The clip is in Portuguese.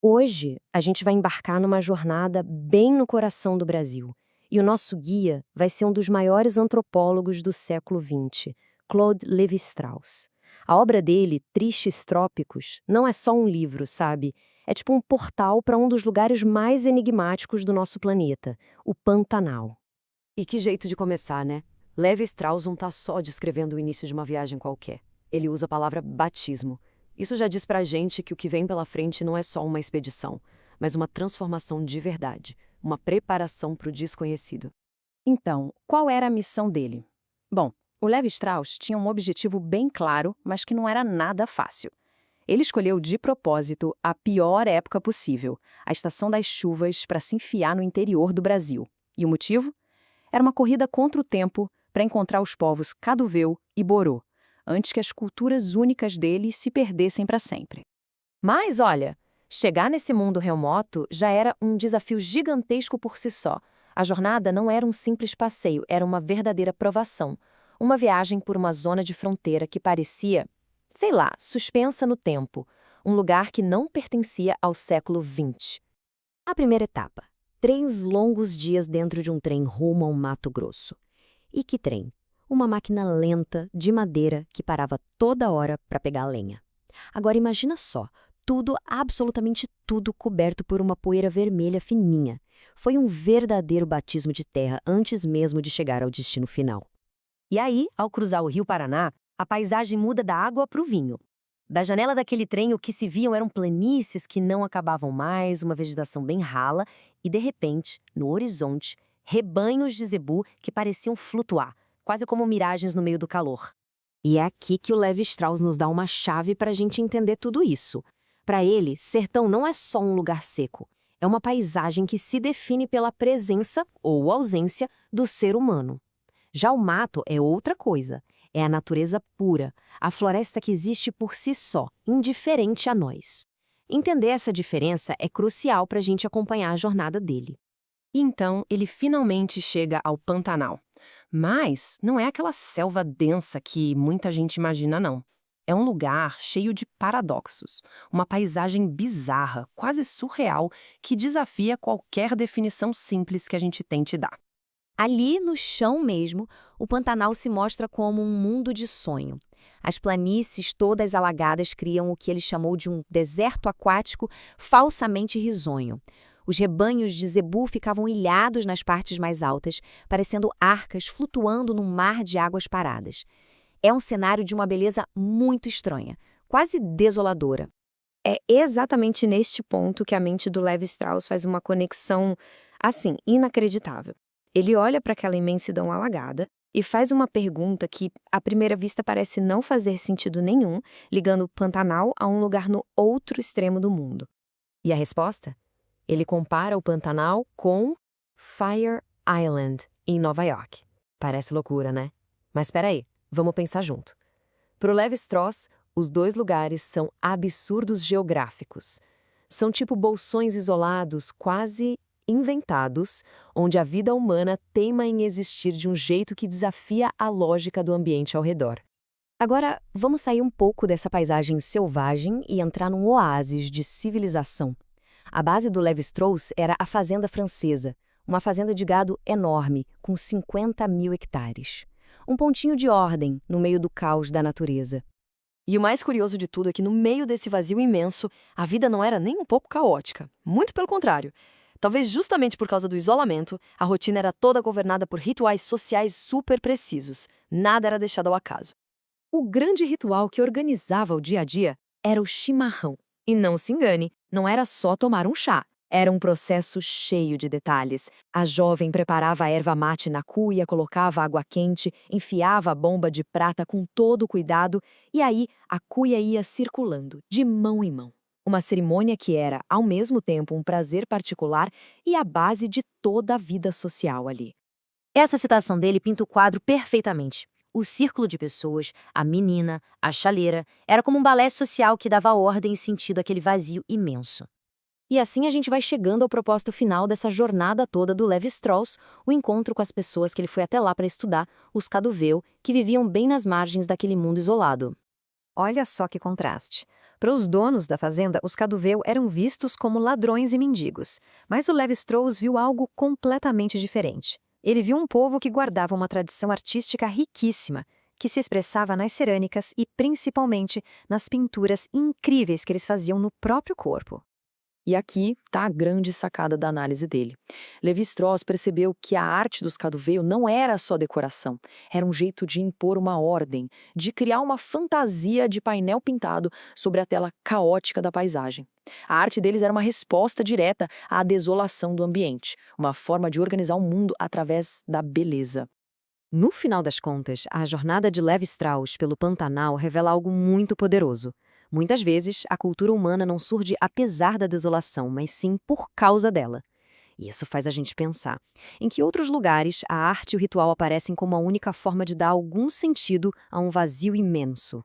Hoje, a gente vai embarcar numa jornada bem no coração do Brasil. E o nosso guia vai ser um dos maiores antropólogos do século XX, Claude Lévi-Strauss. A obra dele, Tristes Trópicos, não é só um livro, sabe? É tipo um portal para um dos lugares mais enigmáticos do nosso planeta, o Pantanal. E que jeito de começar, né? Levi Strauss não tá só descrevendo o início de uma viagem qualquer. Ele usa a palavra batismo. Isso já diz pra gente que o que vem pela frente não é só uma expedição, mas uma transformação de verdade, uma preparação para o desconhecido. Então, qual era a missão dele? Bom, o Levi Strauss tinha um objetivo bem claro, mas que não era nada fácil. Ele escolheu de propósito a pior época possível, a estação das chuvas, para se enfiar no interior do Brasil. E o motivo? Era uma corrida contra o tempo para encontrar os povos Caduveu e Borô, antes que as culturas únicas dele se perdessem para sempre. Mas olha, chegar nesse mundo remoto já era um desafio gigantesco por si só. A jornada não era um simples passeio, era uma verdadeira provação. Uma viagem por uma zona de fronteira que parecia, sei lá, suspensa no tempo. Um lugar que não pertencia ao século XX. A primeira etapa. 3 longos dias dentro de um trem rumo ao Mato Grosso. E que trem? Uma máquina lenta, de madeira, que parava toda hora para pegar lenha. Agora imagina só, tudo, absolutamente tudo, coberto por uma poeira vermelha fininha. Foi um verdadeiro batismo de terra antes mesmo de chegar ao destino final. E aí, ao cruzar o Rio Paraná, a paisagem muda da água para o vinho. Da janela daquele trem, o que se viam eram planícies que não acabavam mais, uma vegetação bem rala, e de repente, no horizonte, rebanhos de zebu que pareciam flutuar, quase como miragens no meio do calor. E é aqui que o Levi Strauss nos dá uma chave para a gente entender tudo isso. Para ele, sertão não é só um lugar seco. É uma paisagem que se define pela presença ou ausência do ser humano. Já o mato é outra coisa. É a natureza pura, a floresta que existe por si só, indiferente a nós. Entender essa diferença é crucial para a gente acompanhar a jornada dele. E então, ele finalmente chega ao Pantanal. Mas não é aquela selva densa que muita gente imagina, não. É um lugar cheio de paradoxos, uma paisagem bizarra, quase surreal, que desafia qualquer definição simples que a gente tente dar. Ali, no chão mesmo, o Pantanal se mostra como um mundo de sonho. As planícies todas alagadas criam o que ele chamou de um deserto aquático falsamente risonho. Os rebanhos de zebu ficavam ilhados nas partes mais altas, parecendo arcas flutuando num mar de águas paradas. É um cenário de uma beleza muito estranha, quase desoladora. É exatamente neste ponto que a mente do Levi Strauss faz uma conexão, assim, inacreditável. Ele olha para aquela imensidão alagada e faz uma pergunta que, à primeira vista, parece não fazer sentido nenhum, ligando o Pantanal a um lugar no outro extremo do mundo. E a resposta? Ele compara o Pantanal com Fire Island, em Nova York. Parece loucura, né? Mas espera aí, vamos pensar junto. Para o Levi Strauss, os dois lugares são absurdos geográficos. São tipo bolsões isolados, quase inventados, onde a vida humana teima em existir de um jeito que desafia a lógica do ambiente ao redor. Agora, vamos sair um pouco dessa paisagem selvagem e entrar num oásis de civilização. A base do Levi Strauss era a Fazenda Francesa, uma fazenda de gado enorme, com 50 mil hectares. Um pontinho de ordem no meio do caos da natureza. E o mais curioso de tudo é que no meio desse vazio imenso, a vida não era nem um pouco caótica. Muito pelo contrário. Talvez justamente por causa do isolamento, a rotina era toda governada por rituais sociais super precisos. Nada era deixado ao acaso. O grande ritual que organizava o dia a dia era o chimarrão. E não se engane, não era só tomar um chá. Era um processo cheio de detalhes. A jovem preparava a erva mate na cuia, colocava água quente, enfiava a bomba de prata com todo o cuidado e aí a cuia ia circulando, de mão em mão. Uma cerimônia que era, ao mesmo tempo, um prazer particular e a base de toda a vida social ali. Essa citação dele pinta o quadro perfeitamente. O círculo de pessoas, a menina, a chaleira, era como um balé social que dava ordem e sentido àquele vazio imenso. E assim a gente vai chegando ao propósito final dessa jornada toda do Levi Strauss, o encontro com as pessoas que ele foi até lá para estudar, os Caduveu, que viviam bem nas margens daquele mundo isolado. Olha só que contraste. Para os donos da fazenda, os Caduveu eram vistos como ladrões e mendigos. Mas o Levi-Strauss viu algo completamente diferente. Ele viu um povo que guardava uma tradição artística riquíssima, que se expressava nas cerâmicas e, principalmente, nas pinturas incríveis que eles faziam no próprio corpo. E aqui está a grande sacada da análise dele. Levi-Strauss percebeu que a arte dos Caduveu não era só decoração, era um jeito de impor uma ordem, de criar uma fantasia de painel pintado sobre a tela caótica da paisagem. A arte deles era uma resposta direta à desolação do ambiente, uma forma de organizar o mundo através da beleza. No final das contas, a jornada de Levi-Strauss pelo Pantanal revela algo muito poderoso. Muitas vezes, a cultura humana não surge apesar da desolação, mas sim por causa dela. E isso faz a gente pensar. Em que outros lugares, a arte e o ritual aparecem como a única forma de dar algum sentido a um vazio imenso?